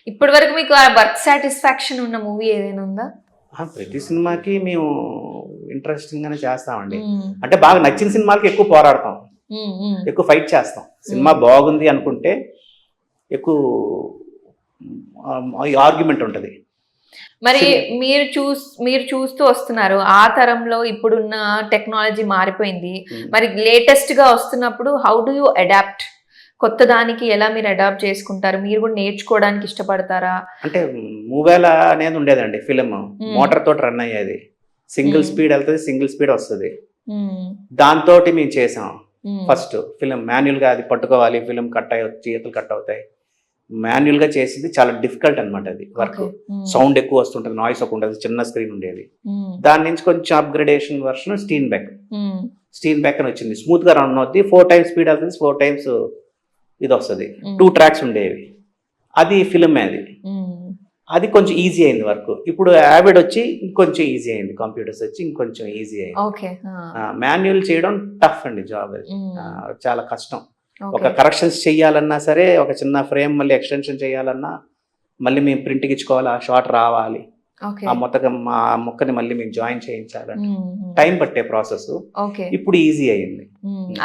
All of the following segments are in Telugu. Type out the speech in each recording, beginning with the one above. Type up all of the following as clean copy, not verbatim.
ఇప్పటి వరకు మీకు ఆ వర్క్ సాటిస్ఫాక్షన్ ఉన్న మూవీ ఏదైనా ఉందా? ప్రతి సినిమాకి మేము ఇంట్రెస్టింగ్ గానే చేస్తామండి. మ్మ్. అంటే బాగా నచ్చిన సినిమాలకి ఎక్కువ పోరాడతాం, మ్మ్. ఎక్కువ ఫైట్ చేస్తాం. సినిమా బాగుంది అనుకుంటే ఎక్కువ ఆర్గ్యుమెంట్ ఉంటుంది. మరి మీరు చూస్తూ వస్తున్నారు, ఆ తరంలో ఇప్పుడున్న టెక్నాలజీ మారిపోయింది. మరి లేటెస్ట్ గా వస్తున్నప్పుడు హౌ డు యూ అడాప్ట్? కొత్త దానికి ఎలా మీరు అడాప్ట్ చేసుకుంటారు? మీరు కూడా నేర్చుకోవడానికి ఇష్టపడతారా? అంటే మూవేల అనేది ఉండేదండి, ఫిలిం మోటార్ తోటి రన్ అయ్యేది. సింగిల్ స్పీడ్ వెళ్తుంది, సింగిల్ స్పీడ్ వస్తుంది. దాంతో మేము చేసాం ఫస్ట్ ఫిలిం. మాన్యువల్ గా అది పట్టుకోవాలి, ఫిలిం కట్ అయ్యి చేతులు కట్ అవుతాయి. మాన్యువల్ గా చేసింది చాలా డిఫికల్ట్ అనమాట. అది వర్క్, సౌండ్ ఎక్కువ వస్తుంటది, నాయిస్ ఎక్కువ ఉంటుంది, చిన్న స్క్రీన్ ఉండేది. దాని నుంచి కొంచెం అప్గ్రేడేషన్ వర్షన్ స్టీన్ బ్యాక్ అని వచ్చింది. స్మూత్ గా రన్ అవుతుంది, 4 times స్పీడ్ వెళ్తుంది, 4 times ఇది వస్తుంది. 2 tracks ఉండేవి. అది ఫిలిం అది కొంచెం ఈజీ అయింది వర్క్. ఇప్పుడు యావిడ్ వచ్చి ఇంకొంచెం ఈజీ అయింది, కంప్యూటర్స్ వచ్చి ఇంకొంచెం ఈజీ అయింది. మాన్యువల్ చేయడం టఫ్ అండి జాబ్, అది చాలా కష్టం. ఒక కరెక్షన్స్ చెయ్యాలన్నా సరే, ఒక చిన్న ఫ్రేమ్ మళ్ళీ ఎక్స్టెన్షన్ చేయాలన్నా మళ్ళీ మేము ప్రింట్కి ఇచ్చుకోవాలి, ఆ షాట్ రావాలి, ఆ మొక్కని మళ్ళీ మేము జాయిన్ చేయించాలని టైం పట్టే ప్రాసెస్. ఇప్పుడు ఈజీ అయింది.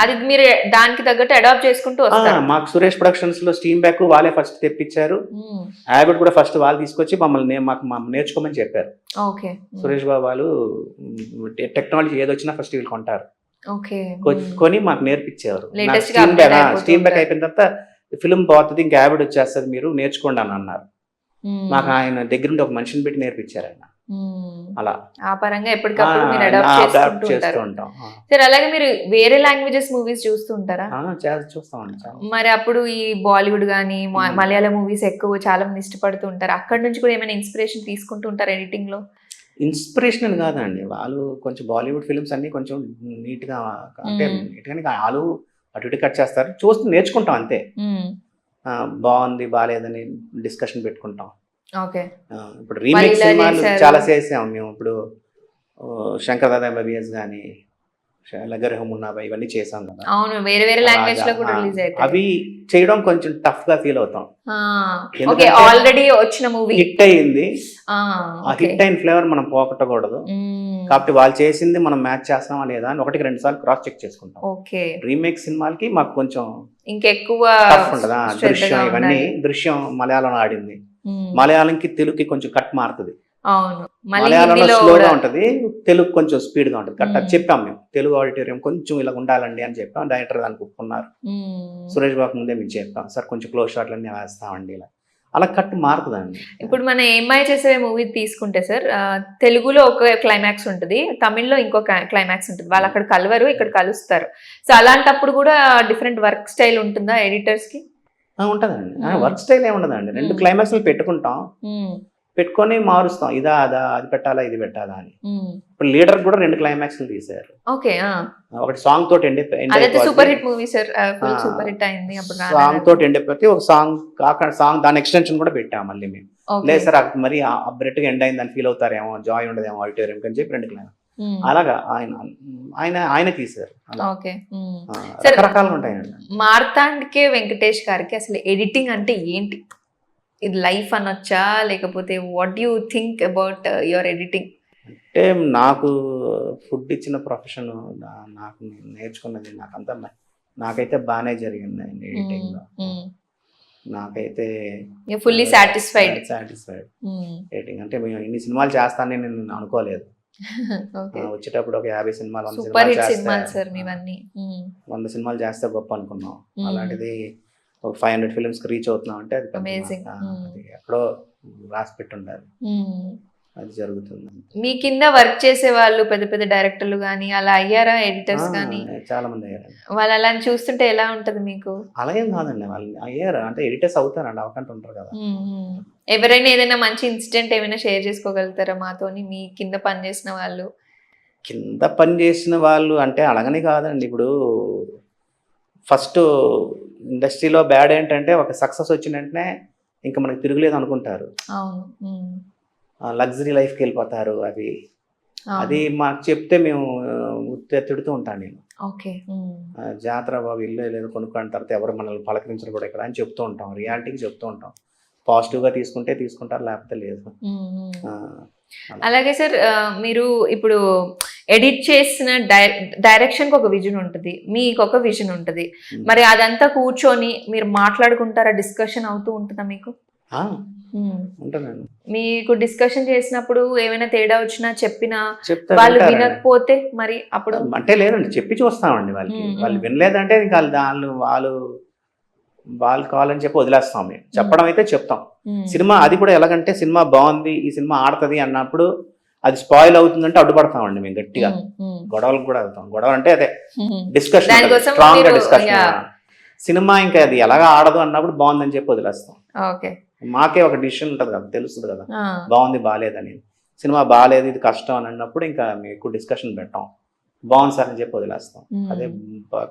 అది మీరు దానికి తగ్గట్టు అడాప్ట్ చేసుకుంటూ వస్తారు. మాకు సురేష్ ప్రొడక్షన్స్ లో స్టీమ్ బ్యాక్ వాళ్ళే ఫస్ట్ తెప్పించారు. యావిడ్ కూడా ఫస్ట్ వాళ్ళు తీసుకొచ్చి మమ్మల్ని నేర్చుకోమని చెప్పారు. సురేష్ బాబు వాళ్ళు టెక్నాలజీ ఏదొచ్చినా ఫస్ట్ వీళ్ళు కొంటారు, కొని మాకు నేర్పించేవారు. స్టీమ్ బ్యాక్ అయిపోయిన తర్వాత ఫిల్మ్ పోతుంది, ఇంకా యావిడ్ వచ్చేస్తుంది, మీరు నేర్చుకోండి అని అన్నారు. మాకు ఆయన దగ్గర నుండి ఒక మనిషిని పెట్టి నేర్పించారు ఆయన. అలా ఆ పరంగా ఎప్పటికప్పుడు మీరు అడాప్ట్ చేస్తూ ఉంటాం. సరే, అలాగే మీరు వేరే లాంగ్వేజెస్ మూవీస్ చూస్తూ ఉంటారా? చూస్తామండి. మరి అప్పుడు ఈ బాలీవుడ్ గానీ మలయాళం మూవీస్ ఎక్కువ చాలా మంది ఇష్టపడుతూ ఉంటారు. అక్కడ నుంచి కూడా ఏమైనా ఇన్స్పిరేషన్ తీసుకుంటూ ఉంటారు ఎడిటింగ్ లో? ఇన్స్పిరేషన్ అని కాదండి, వాళ్ళు కొంచెం బాలీవుడ్ ఫిల్మ్స్ అన్ని కొంచెం నీట్ గా, అంటే నీట్ గానే వాళ్ళు అటు ఇటు కట్ చేస్తారు, చూస్తూ నేర్చుకుంటాం అంతే. బాగుంది బాగాలేదని డిస్కషన్ పెట్టుకుంటాం. ఇప్పుడు రీమేక్ సినిమాలు చాలా చేసాం మేము. ఇప్పుడు శంకర్ దాదా ఎంబీబీఎస్ కానీ, లగరహం ఉన్నాబా, ఇవన్నీ చేసాం కదా. వేరే వేరే లాంగ్వేజ్ లో కూడా రిలీజ్ అవుతాయి. అవి చేయడం కొంచెం టఫ్ గా ఫీల్ అవుతాం. ఆల్రెడీ వచ్చిన మూవీ హిట్ అయ్యింది, ఆ హిట్ అయిన ఫ్లేవర్ మనం పోగొట్టకూడదు. కాబట్టి వాళ్ళు చేసింది మనం మ్యాచ్ చేస్తామా లేదా అని 1-2 సార్లు క్రాస్ చెక్ చేసుకుంటాం. రీమేక్ సినిమాలకి మాకు కొంచెం ఇంకెక్కువ టఫ్ ఉంటదా. దృశ్యం, ఇవన్నీ దృశ్యం మలయాళంలో ఆడింది, మలయాళంకి తెలుగుకి కొంచెం కట్ మారుతుంది. మలయాళంలో స్లోగా ఉంటది, తెలుగు కొంచెం స్పీడ్ గా ఉంటది. కట్ అది చెప్పాం మేము, తెలుగు ఆడిటోరియం కొంచెం ఇలా ఉండాలండి అని చెప్పాం. డైరెక్టర్ దానికి ఒప్పుకున్నారు. సురేష్ బాబు ముందే మేము చెప్పాం, సార్ కొంచెం క్లోజ్ షాట్లన్నీ వేస్తామండి, ఇలా అలా కట్ మారుతుందండి. ఇప్పుడు మన ఏమై చేసే మూవీ తీసుకుంటే సార్, తెలుగులో ఒక క్లైమాక్స్ ఉంటుంది, తమిళ్లో ఇంకో క్లైమాక్స్ ఉంటుంది. వాళ్ళు అక్కడ కలవరు, ఇక్కడ కలుస్తారు. సో అలాంటప్పుడు కూడా డిఫరెంట్ వర్క్ స్టైల్ ఉంటుందా ఎడిటర్స్ కి? ఉంటదండి, వర్క్ స్టైల్ ఏమి ఉండదండి. 2 క్లైమాక్స్ పెట్టుకుంటాం, పెట్టుకొని మారుస్తాం, ఇదా అదా, అది పెట్టాలా ఇది పెట్టాలా అని. ఇప్పుడు లీడర్ కూడా 2 క్లైమాక్స్ తీశారు. ఒకటి సాంగ్ తోటి super hit movie sir, super hit అయింది. సాంగ్ తోటి ఎండిపోతే ఒక సాంగ్ దాని ఎక్స్టెన్షన్ కూడా పెట్టాం మళ్ళీ మేము. లేదు సార్ మరి అబ్రెట్ గా ఎండ్ అయింది అని ఫీల్ అవుతారేమో, జాయ్ ఉండదేమో ఆడిటోరియం అని చెప్పి 2 క్లైమాక్స్ అలాగా ఆయన తీశారు. రకరకాలుగా ఉంటాయండి. మార్తాండ్కే వెంకటేష్ గారికి అసలు ఎడిటింగ్ అంటే ఏంటి? ఇది లైఫ్ అనొచ్చా, లేకపోతే what you think about your editing? అంటే నాకు ఫుడ్ ఇచ్చిన ప్రొఫెషన్, నాకు నేర్చుకున్నది, నాకైతే బాగానే జరిగింది ఎడిటింగ్ లో. నాకైతే ఫుల్లీ సాటిస్ఫైడ్ ఎడిటింగ్. అంటే మేము ఇన్ని సినిమాలు చేస్తానని నేను అనుకోలేదు. వచ్చేటప్పుడు ఒక 50 సినిమాలు 100 సినిమాలు చేస్తే గొప్ప అనుకున్నాం. అలాంటిది ఒక 500 ఫిల్మ్స్ రీచ్ అవుతున్నాం అంటే అది ఎక్కడో రాసి పెట్టుండాలి, అది జరుగుతుంది. మీ కింద వర్క్ చేసే వాళ్ళు పెద్ద పెద్ద డైరెక్టర్లు గానీ అలా అయ్యారా? ఎడిటర్స్ గానీ చాలా మంది అయ్యారు. వాళ్ళు అలా చూస్తుంటే ఎలా ఉంటది మీకు? అలా ఏం కాదండి, వాళ్ళు అయ్యారు అంటే ఎడిటర్స్ అవుతారండి, అవకంటూ ఉంటారు కదా. ఎవరైనా ఏదైనా మంచి ఇన్సిడెంట్ ఏమైనా షేర్ చేసుకోగలుగుతారా మాతోని? మీ కింద పనిచేసిన వాళ్ళు? కింద పనిచేసిన వాళ్ళు అంటే అలాగనే కాదండి. ఇప్పుడు ఫస్ట్ ఇండస్ట్రీలో బ్యాడ్ ఏంటంటే, ఒక సక్సెస్ వచ్చిన వెంటనే ఇంకా మనకి తిరుగులేదు అనుకుంటారు, లగ్జరీ లైఫ్కి వెళ్ళిపోతారు. అది మాకు చెప్తే మేము తిడుతూ ఉంటాను నేను. జాతర బాబు ఇల్లు లేదు కొనుక్కోని తర్వాత ఎవరు మనల్ని పలకరించరు కూడా ఇక్కడ అని చెప్తూ ఉంటాం, రియాలిటీకి చెప్తూ ఉంటాం. పాజిటివ్ గా తీసుకుంటే తీసుకుంటారు, లేకపోతే లేదు. ఆ, అలాగే సార్ మీరు ఇప్పుడు ఎడిట్ చేసిన డైరెక్షన్ కి ఒక విజన్ ఉంటుంది, మీకు ఒక విజన్ ఉంటుంది. మరి అదంతా కూర్చొని మీరు మాట్లాడుకుంటారా, డిస్కషన్ అవుతూ ఉంటుందా మీకు? ఆ, ఉంటానండి. మీకు డిస్కషన్ చేసినప్పుడు ఏమైనా తేడా వచ్చినా చెప్పినా చెప్తా వాళ్ళు వింటారండి. వినకపోతే మరి అప్పుడు? అంటే లేదండి, చెప్పి చూస్తామండి వాళ్ళకి. వాళ్ళు వినలేదంటే ఇంకా వాళ్ళు కావాలని చెప్పి వదిలేస్తాం. మేము చెప్పడం అయితే చెప్తాం. సినిమా అది కూడా ఎలాగంటే, సినిమా బాగుంది, ఈ సినిమా ఆడుతుంది అన్నప్పుడు అది స్పాయిల్ అవుతుందంటే అడ్డుపడతామండి మేము గట్టిగా. గొడవలకు కూడా వెళ్తాం. గొడవ అంటే అదే డిస్కషన్, దానికోసం స్ట్రాంగ్ గా మీరు- డిస్కషన్. yeah. సినిమా ఇంకా అది ఎలాగా ఆడదు అన్నప్పుడు బాగుందని చెప్పి వదిలేస్తాం. ఓకే. మాకే ఒక డిసిషన్ ఉంటుంది కదా, తెలుస్తుంది కదా బాగుంది బాగాలేదని. సినిమా బాగాలేదు, ఇది కష్టం అని అన్నప్పుడు ఇంకా మేము ఎక్కువ డిస్కషన్ పెట్టాం. బాగుంది సార్ అని చెప్పి వదిలేస్తాం. అదే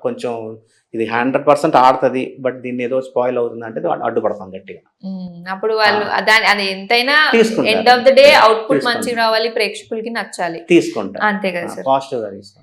కొంచెం ఇది 100% ఆడుతుంది, బట్ దీన్ని ఏదో స్పాయిల్ అవుతుంది అంటే అడ్డుపడతాం గట్టిగా. అప్పుడు వాళ్ళు అది ఎంతైనా తీసుకుంటారు. End of the day output తీసుకుంటారు. మంచిగా రావాలి, ప్రేక్షకులకి నచ్చాలి, తీసుకుంటాం. అంతే కదా సార్? పాజిటివ్ గా తీసుకుంటాం.